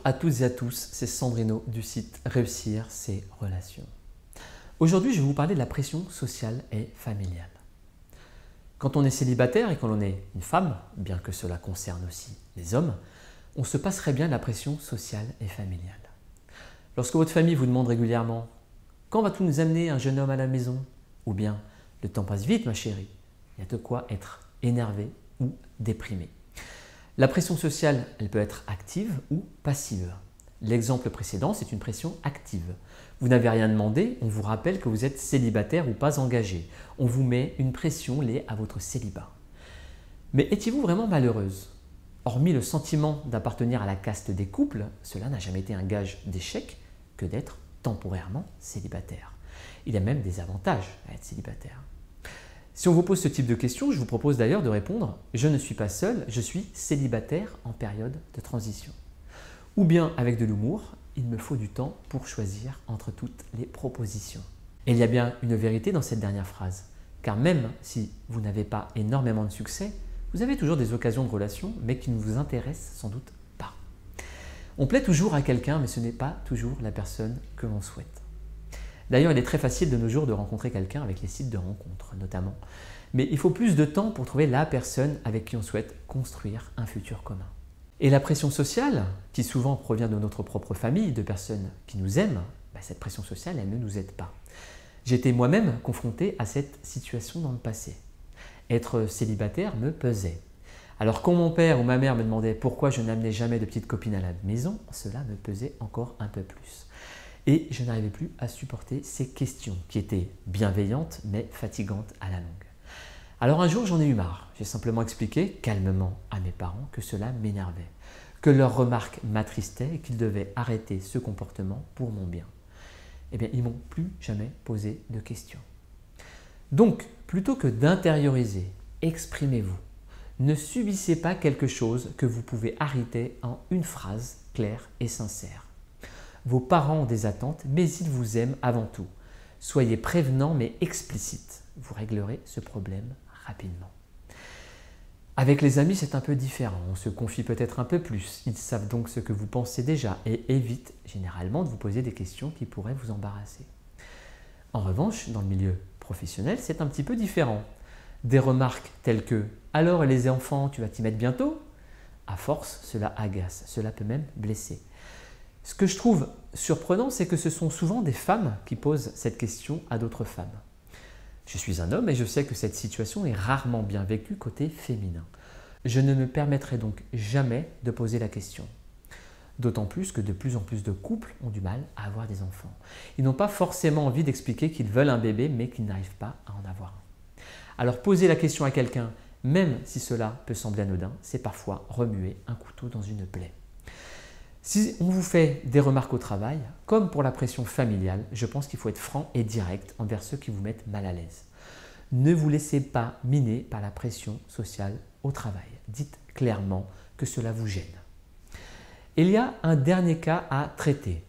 à toutes et à tous, c'est Sandrino du site Réussir ses relations. Aujourd'hui, je vais vous parler de la pression sociale et familiale. Quand on est célibataire et quand on est une femme, bien que cela concerne aussi les hommes, on se passerait bien de la pression sociale et familiale. Lorsque votre famille vous demande régulièrement « Quand vas-tu nous amener un jeune homme à la maison ?» ou bien « Le temps passe vite ma chérie », il y a de quoi être énervé ou déprimé. La pression sociale, elle peut être active ou passive. L'exemple précédent, c'est une pression active. Vous n'avez rien demandé, on vous rappelle que vous êtes célibataire ou pas engagé. On vous met une pression liée à votre célibat. Mais étiez-vous vraiment malheureuse? Hormis le sentiment d'appartenir à la caste des couples, cela n'a jamais été un gage d'échec que d'être temporairement célibataire. Il y a même des avantages à être célibataire. Si on vous pose ce type de questions, je vous propose d'ailleurs de répondre « Je ne suis pas seul, je suis célibataire en période de transition ». Ou bien avec de l'humour, il me faut du temps pour choisir entre toutes les propositions. Et il y a bien une vérité dans cette dernière phrase, car même si vous n'avez pas énormément de succès, vous avez toujours des occasions de relation, mais qui ne vous intéressent sans doute pas. On plaît toujours à quelqu'un, mais ce n'est pas toujours la personne que l'on souhaite. D'ailleurs, il est très facile de nos jours de rencontrer quelqu'un avec les sites de rencontres notamment. Mais il faut plus de temps pour trouver la personne avec qui on souhaite construire un futur commun. Et la pression sociale, qui souvent provient de notre propre famille, de personnes qui nous aiment, cette pression sociale, elle ne nous aide pas. J'étais moi-même confronté à cette situation dans le passé. Être célibataire me pesait. Alors quand mon père ou ma mère me demandait pourquoi je n'amenais jamais de petite copine à la maison, cela me pesait encore un peu plus. Et je n'arrivais plus à supporter ces questions qui étaient bienveillantes mais fatigantes à la longue. Alors un jour j'en ai eu marre. J'ai simplement expliqué calmement à mes parents que cela m'énervait, que leurs remarques m'attristaient et qu'ils devaient arrêter ce comportement pour mon bien. Eh bien, ils m'ont plus jamais posé de questions. Donc, plutôt que d'intérioriser, exprimez-vous. Ne subissez pas quelque chose que vous pouvez arrêter en une phrase claire et sincère. Vos parents ont des attentes, mais ils vous aiment avant tout. Soyez prévenant mais explicite. Vous réglerez ce problème rapidement. Avec les amis, c'est un peu différent. On se confie peut-être un peu plus. Ils savent donc ce que vous pensez déjà et évitent généralement de vous poser des questions qui pourraient vous embarrasser. En revanche, dans le milieu professionnel, c'est un petit peu différent. Des remarques telles que « Alors les enfants, tu vas t'y mettre bientôt ?» À force, cela agace, cela peut même blesser. Ce que je trouve surprenant, c'est que ce sont souvent des femmes qui posent cette question à d'autres femmes. Je suis un homme et je sais que cette situation est rarement bien vécue côté féminin. Je ne me permettrai donc jamais de poser la question. D'autant plus que de plus en plus de couples ont du mal à avoir des enfants. Ils n'ont pas forcément envie d'expliquer qu'ils veulent un bébé mais qu'ils n'arrivent pas à en avoir un. Alors poser la question à quelqu'un, même si cela peut sembler anodin, c'est parfois remuer un couteau dans une plaie. Si on vous fait des remarques au travail, comme pour la pression familiale, je pense qu'il faut être franc et direct envers ceux qui vous mettent mal à l'aise. Ne vous laissez pas miner par la pression sociale au travail. Dites clairement que cela vous gêne. Il y a un dernier cas à traiter.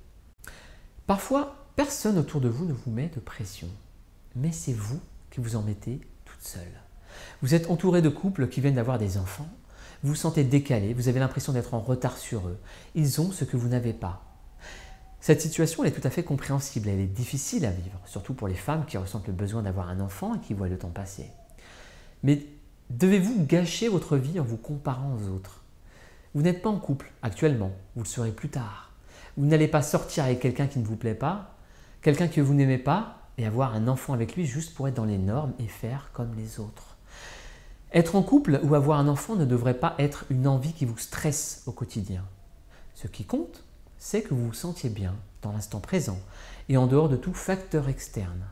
Parfois, personne autour de vous ne vous met de pression, mais c'est vous qui vous en mettez toute seule. Vous êtes entouré de couples qui viennent d'avoir des enfants. Vous vous sentez décalé, vous avez l'impression d'être en retard sur eux. Ils ont ce que vous n'avez pas. Cette situation elle est tout à fait compréhensible, elle est difficile à vivre, surtout pour les femmes qui ressentent le besoin d'avoir un enfant et qui voient le temps passer. Mais devez-vous gâcher votre vie en vous comparant aux autres? Vous n'êtes pas en couple actuellement, vous le serez plus tard. Vous n'allez pas sortir avec quelqu'un qui ne vous plaît pas, quelqu'un que vous n'aimez pas et avoir un enfant avec lui juste pour être dans les normes et faire comme les autres. Être en couple ou avoir un enfant ne devrait pas être une envie qui vous stresse au quotidien. Ce qui compte, c'est que vous vous sentiez bien dans l'instant présent et en dehors de tout facteur externe.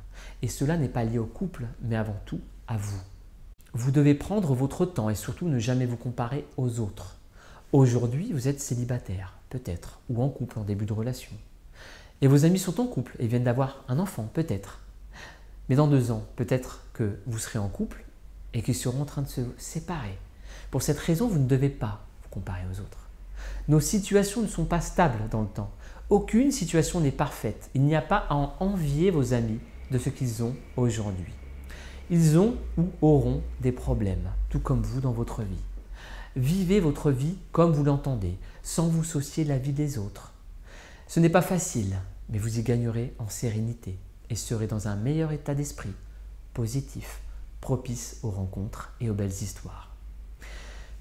Et cela n'est pas lié au couple, mais avant tout à vous. Vous devez prendre votre temps et surtout ne jamais vous comparer aux autres. Aujourd'hui, vous êtes célibataire, peut-être, ou en couple en début de relation. Et vos amis sont en couple et viennent d'avoir un enfant, peut-être. Mais dans 2 ans, peut-être que vous serez en couple et qu'ils seront en train de se séparer. Pour cette raison, vous ne devez pas vous comparer aux autres. Nos situations ne sont pas stables dans le temps. Aucune situation n'est parfaite. Il n'y a pas à en envier vos amis de ce qu'ils ont aujourd'hui. Ils ont ou auront des problèmes, tout comme vous dans votre vie. Vivez votre vie comme vous l'entendez, sans vous soucier de la vie des autres. Ce n'est pas facile, mais vous y gagnerez en sérénité et serez dans un meilleur état d'esprit, positif, propice aux rencontres et aux belles histoires.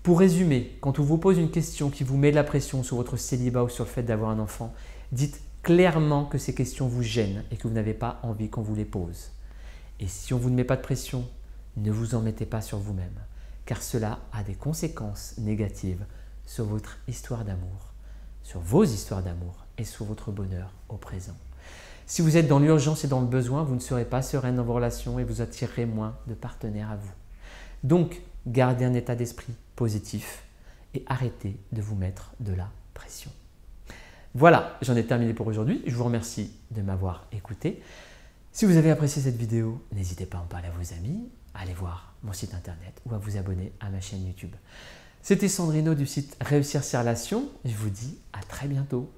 Pour résumer, quand on vous pose une question qui vous met de la pression sur votre célibat ou sur le fait d'avoir un enfant, dites clairement que ces questions vous gênent et que vous n'avez pas envie qu'on vous les pose. Et si on ne vous met pas de pression, ne vous en mettez pas sur vous-même, car cela a des conséquences négatives sur votre histoire d'amour, sur vos histoires d'amour et sur votre bonheur au présent. Si vous êtes dans l'urgence et dans le besoin, vous ne serez pas sereine dans vos relations et vous attirerez moins de partenaires à vous. Donc, gardez un état d'esprit positif et arrêtez de vous mettre de la pression. Voilà, j'en ai terminé pour aujourd'hui. Je vous remercie de m'avoir écouté. Si vous avez apprécié cette vidéo, n'hésitez pas à en parler à vos amis, à aller voir mon site internet ou à vous abonner à ma chaîne YouTube. C'était Sandrino du site Réussir ses relations. Je vous dis à très bientôt.